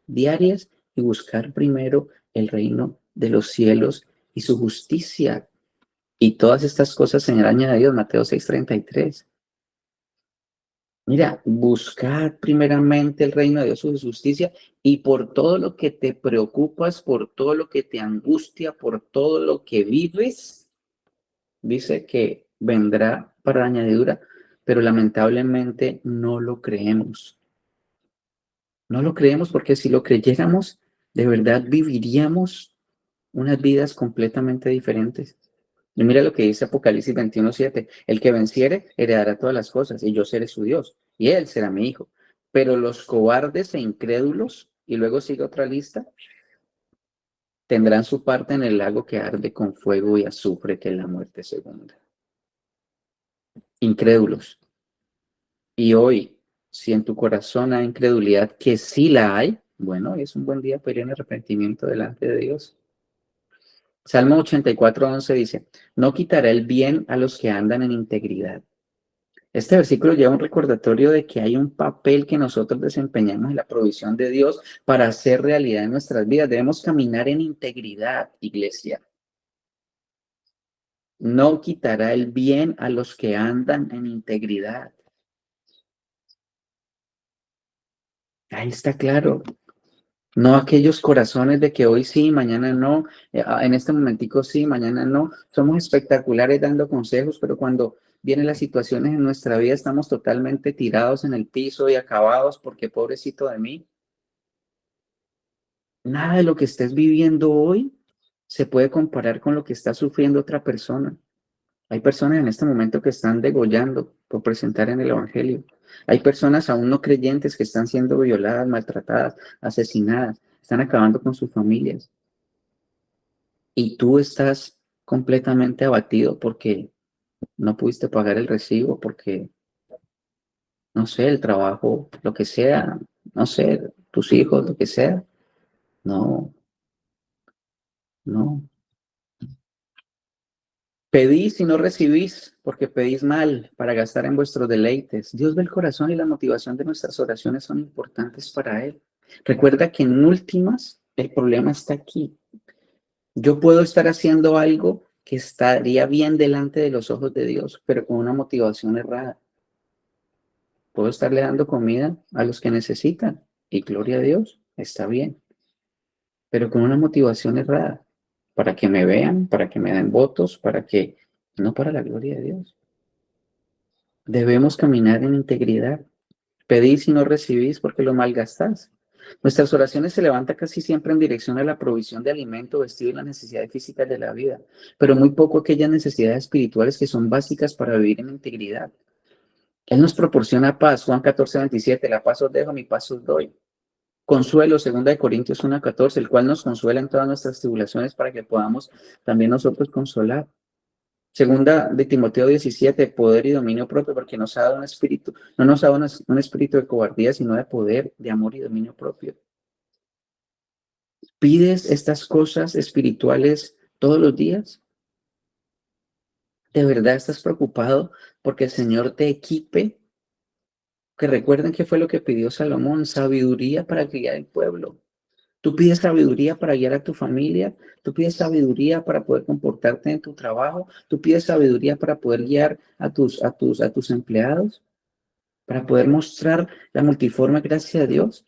diarias y buscar primero el reino de los cielos y su justicia. Y todas estas cosas se añadidas, Mateo 6:33. Mira, buscar primeramente el reino de Dios y su justicia, y por todo lo que te preocupas, por todo lo que te angustia, por todo lo que vives, dice que vendrá para añadidura, pero lamentablemente no lo creemos. No lo creemos porque si lo creyéramos, de verdad viviríamos unas vidas completamente diferentes. Y mira lo que dice Apocalipsis 21:7. El que venciere heredará todas las cosas y yo seré su Dios y él será mi hijo. Pero los cobardes e incrédulos, y luego sigue otra lista, tendrán su parte en el lago que arde con fuego y azufre, que es la muerte segunda. Incrédulos. Y hoy, si en tu corazón hay incredulidad, que sí la hay, bueno, es un buen día para ir en arrepentimiento delante de Dios. Salmo 84:11 dice, no quitará el bien a los que andan en integridad. Este versículo lleva un recordatorio de que hay un papel que nosotros desempeñamos en la provisión de Dios para hacer realidad en nuestras vidas. Debemos caminar en integridad, iglesia. No quitará el bien a los que andan en integridad. Ahí está claro. No aquellos corazones de que hoy sí, mañana no, en este momentico sí, mañana no. Somos espectaculares dando consejos, pero cuando vienen las situaciones en nuestra vida estamos totalmente tirados en el piso y acabados porque pobrecito de mí. Nada de lo que estés viviendo hoy se puede comparar con lo que está sufriendo otra persona. Hay personas en este momento que están degollando por presentar en el Evangelio. Hay personas aún no creyentes que están siendo violadas, maltratadas, asesinadas, están acabando con sus familias. Y tú estás completamente abatido porque no pudiste pagar el recibo, porque, no sé, el trabajo, lo que sea, no sé, tus hijos, lo que sea. No, no. Pedís y no recibís, porque pedís mal para gastar en vuestros deleites. Dios ve el corazón y la motivación de nuestras oraciones son importantes para Él. Recuerda que en últimas, el problema está aquí. Yo puedo estar haciendo algo que estaría bien delante de los ojos de Dios, pero con una motivación errada. Puedo estarle dando comida a los que necesitan y gloria a Dios, está bien, pero con una motivación errada, para que me vean, para que me den votos, no para la gloria de Dios. Debemos caminar en integridad. Pedís y no recibís porque lo malgastás. Nuestras oraciones se levantan casi siempre en dirección a la provisión de alimento, vestido y las necesidades físicas de la vida, pero muy poco aquellas necesidades espirituales que son básicas para vivir en integridad. Él nos proporciona paz, Juan 14:27, la paz os dejo, mi paz os doy. Consuelo, 2 Corintios 1:14, el cual nos consuela en todas nuestras tribulaciones para que podamos también nosotros consolar. Segunda de Timoteo 17, poder y dominio propio, porque nos ha dado un espíritu, no nos ha dado un espíritu de cobardía, sino de poder, de amor y dominio propio. ¿Pides estas cosas espirituales todos los días? ¿De verdad estás preocupado porque el Señor te equipe? Que recuerden que fue lo que pidió Salomón, sabiduría para guiar el pueblo. Tú pides sabiduría para guiar a tu familia, tú pides sabiduría para poder comportarte en tu trabajo, tú pides sabiduría para poder guiar a tus empleados, para poder mostrar la multiforme gracia de Dios.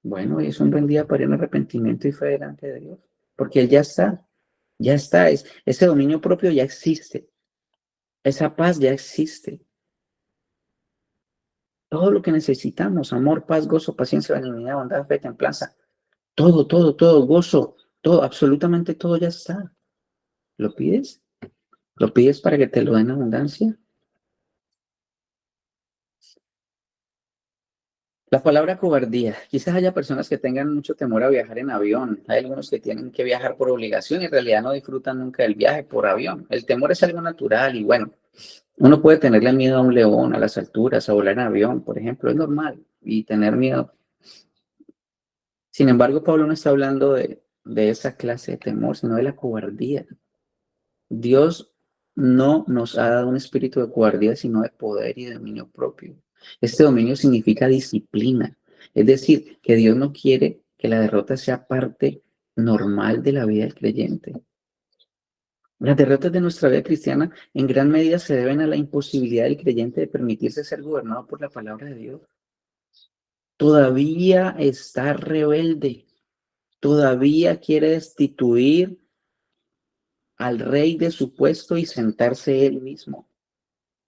Bueno, hoy es un buen día para ir en arrepentimiento y fe delante de Dios, porque Él ya está, ese dominio propio ya existe, esa paz ya existe. Todo lo que necesitamos, amor, paz, gozo, paciencia, benignidad, bondad, fe, templanza, todo, gozo, todo, absolutamente todo ya está. ¿Lo pides? ¿Lo pides para que te lo den en abundancia? La palabra cobardía. Quizás haya personas que tengan mucho temor a viajar en avión. Hay algunos que tienen que viajar por obligación y en realidad no disfrutan nunca del viaje por avión. El temor es algo natural y bueno, uno puede tenerle miedo a un león, a las alturas, a volar en avión, por ejemplo, es normal y tener miedo. Sin embargo, Pablo no está hablando de esa clase de temor, sino de la cobardía. Dios no nos ha dado un espíritu de cobardía, sino de poder y de dominio propio. Este dominio significa disciplina. Es decir, que Dios no quiere que la derrota sea parte normal de la vida del creyente. Las derrotas de nuestra vida cristiana en gran medida se deben a la imposibilidad del creyente de permitirse ser gobernado por la palabra de Dios. Todavía está rebelde, todavía quiere destituir al rey de su puesto y sentarse él mismo.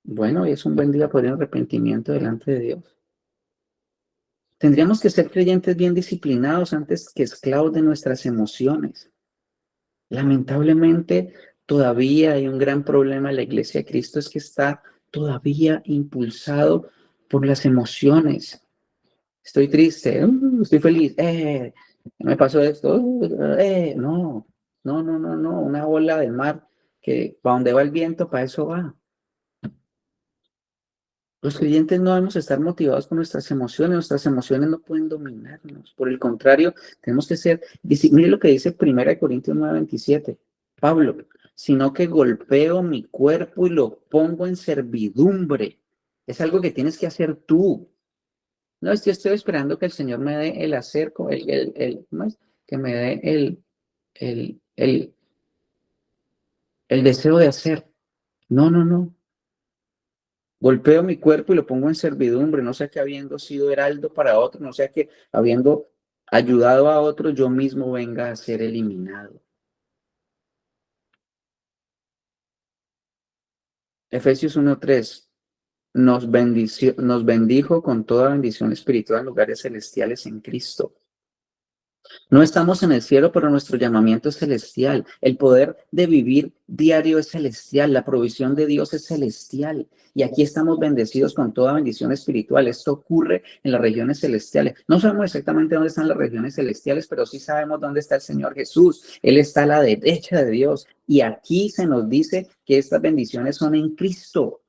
Bueno, es un buen día por el arrepentimiento delante de Dios. Tendríamos que ser creyentes bien disciplinados antes que esclavos de nuestras emociones. Lamentablemente, todavía hay un gran problema en la Iglesia de Cristo, es que está todavía impulsado por las emociones. Estoy triste, estoy feliz, me pasó esto, no, una ola del mar que para donde va el viento, para eso va. Los creyentes no debemos estar motivados por nuestras emociones no pueden dominarnos. Por el contrario, tenemos que ser, mire lo que dice 1 Corintios 9:27, Pablo, sino que golpeo mi cuerpo y lo pongo en servidumbre. Es algo que tienes que hacer tú. No, estoy esperando que el Señor me dé el acerco, ¿cómo es? Que me dé el, el, el deseo de hacer. No. Golpeo mi cuerpo y lo pongo en servidumbre, no sea que habiendo sido heraldo para otro, no sea que habiendo ayudado a otro, yo mismo venga a ser eliminado. Efesios 1:3 nos bendijo con toda bendición espiritual en lugares celestiales en Cristo. No estamos en el cielo, pero nuestro llamamiento es celestial. El poder de vivir diario es celestial. La provisión de Dios es celestial. Y aquí estamos bendecidos con toda bendición espiritual. Esto ocurre en las regiones celestiales. No sabemos exactamente dónde están las regiones celestiales, pero sí sabemos dónde está el Señor Jesús. Él está a la derecha de Dios. Y aquí se nos dice que estas bendiciones son en Cristo.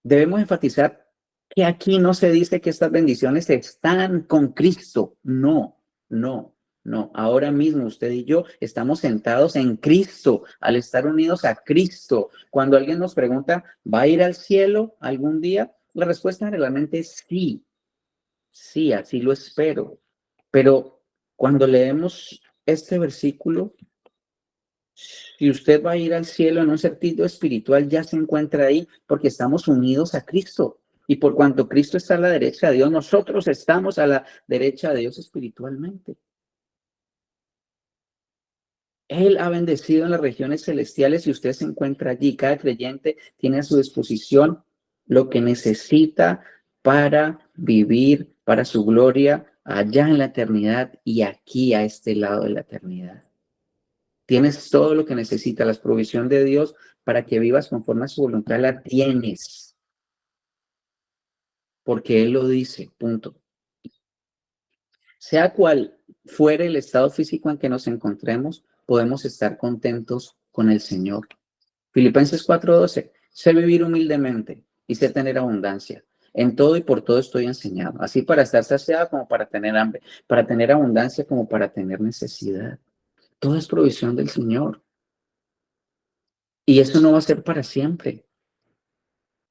Debemos enfatizar que aquí no se dice que estas bendiciones están con Cristo. No, no, no. Ahora mismo usted y yo estamos sentados en Cristo, al estar unidos a Cristo. Cuando alguien nos pregunta, ¿va a ir al cielo algún día? La respuesta generalmente es sí. Sí, así lo espero. Pero cuando leemos este versículo, si usted va a ir al cielo en un sentido espiritual, ya se encuentra ahí porque estamos unidos a Cristo. Y por cuanto Cristo está a la derecha de Dios, nosotros estamos a la derecha de Dios espiritualmente. Él ha bendecido en las regiones celestiales y usted se encuentra allí. Cada creyente tiene a su disposición lo que necesita para vivir para su gloria allá en la eternidad y aquí a este lado de la eternidad. Tienes todo lo que necesitas, la provisión de Dios para que vivas conforme a su voluntad, la tienes, porque Él lo dice, punto. Sea cual fuere el estado físico en que nos encontremos, podemos estar contentos con el Señor. Filipenses 4:12, sé vivir humildemente y sé tener abundancia. En todo y por todo estoy enseñado, así para estar saciado como para tener hambre, para tener abundancia como para tener necesidad. Todo es provisión del Señor. Y eso no va a ser para siempre.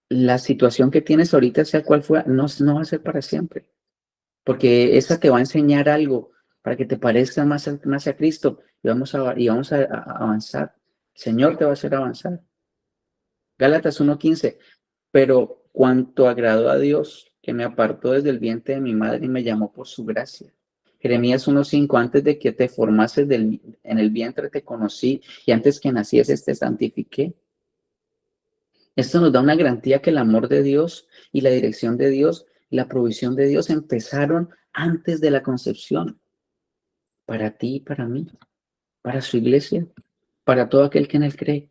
La situación que tienes ahorita, sea cual fuera, no va a ser para siempre. Porque esa te va a enseñar algo para que te parezca más a Cristo y vamos a avanzar. El Señor te va a hacer avanzar. Gálatas 1:15. Pero cuanto agradó a Dios, que me apartó desde el vientre de mi madre y me llamó por su gracia. Jeremías 1:5, antes de que te formases en el vientre te conocí y antes que nacieses te santifiqué. Esto nos da una garantía que el amor de Dios y la dirección de Dios, la provisión de Dios empezaron antes de la concepción, para ti y para mí, para su iglesia, para todo aquel que en él cree.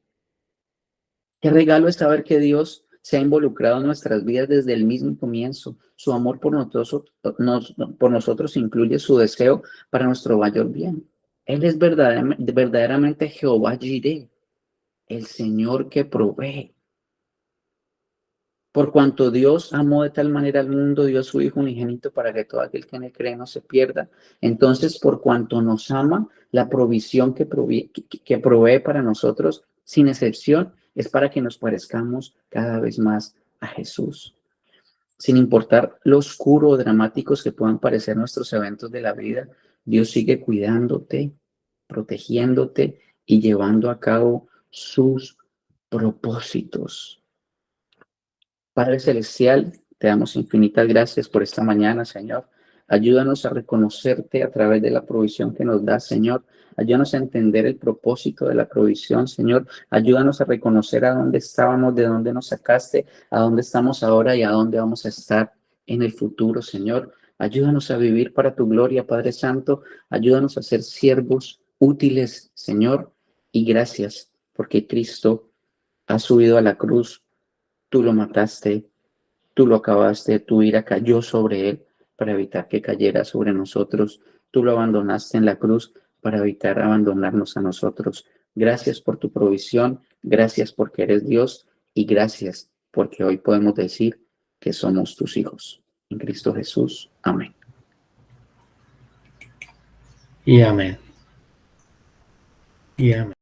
Qué regalo es saber que Dios se ha involucrado en nuestras vidas desde el mismo comienzo. Su amor por nosotros incluye su deseo para nuestro mayor bien. Él es verdaderamente Jehová Jireh, el Señor que provee. Por cuanto Dios amó de tal manera al mundo, dio a su Hijo unigénito para que todo aquel que en él cree no se pierda. Entonces, por cuanto nos ama, la provisión que provee para nosotros, sin excepción, es para que nos parezcamos cada vez más a Jesús. Sin importar lo oscuro o dramáticos que puedan parecer nuestros eventos de la vida, Dios sigue cuidándote, protegiéndote y llevando a cabo sus propósitos. Padre Celestial, te damos infinitas gracias por esta mañana, Señor. Ayúdanos a reconocerte a través de la provisión que nos das, Señor. Ayúdanos a entender el propósito de la provisión, Señor. Ayúdanos a reconocer a dónde estábamos, de dónde nos sacaste, a dónde estamos ahora y a dónde vamos a estar en el futuro, Señor. Ayúdanos a vivir para tu gloria, Padre Santo. Ayúdanos a ser siervos útiles, Señor. Y gracias porque Cristo ha subido a la cruz. Tú lo mataste, tú lo acabaste, tu ira cayó sobre él para evitar que cayera sobre nosotros. Tú lo abandonaste en la cruz para evitar abandonarnos a nosotros. Gracias por tu provisión, gracias porque eres Dios y gracias porque hoy podemos decir que somos tus hijos. En Cristo Jesús. Amén. Y amén. Y amén.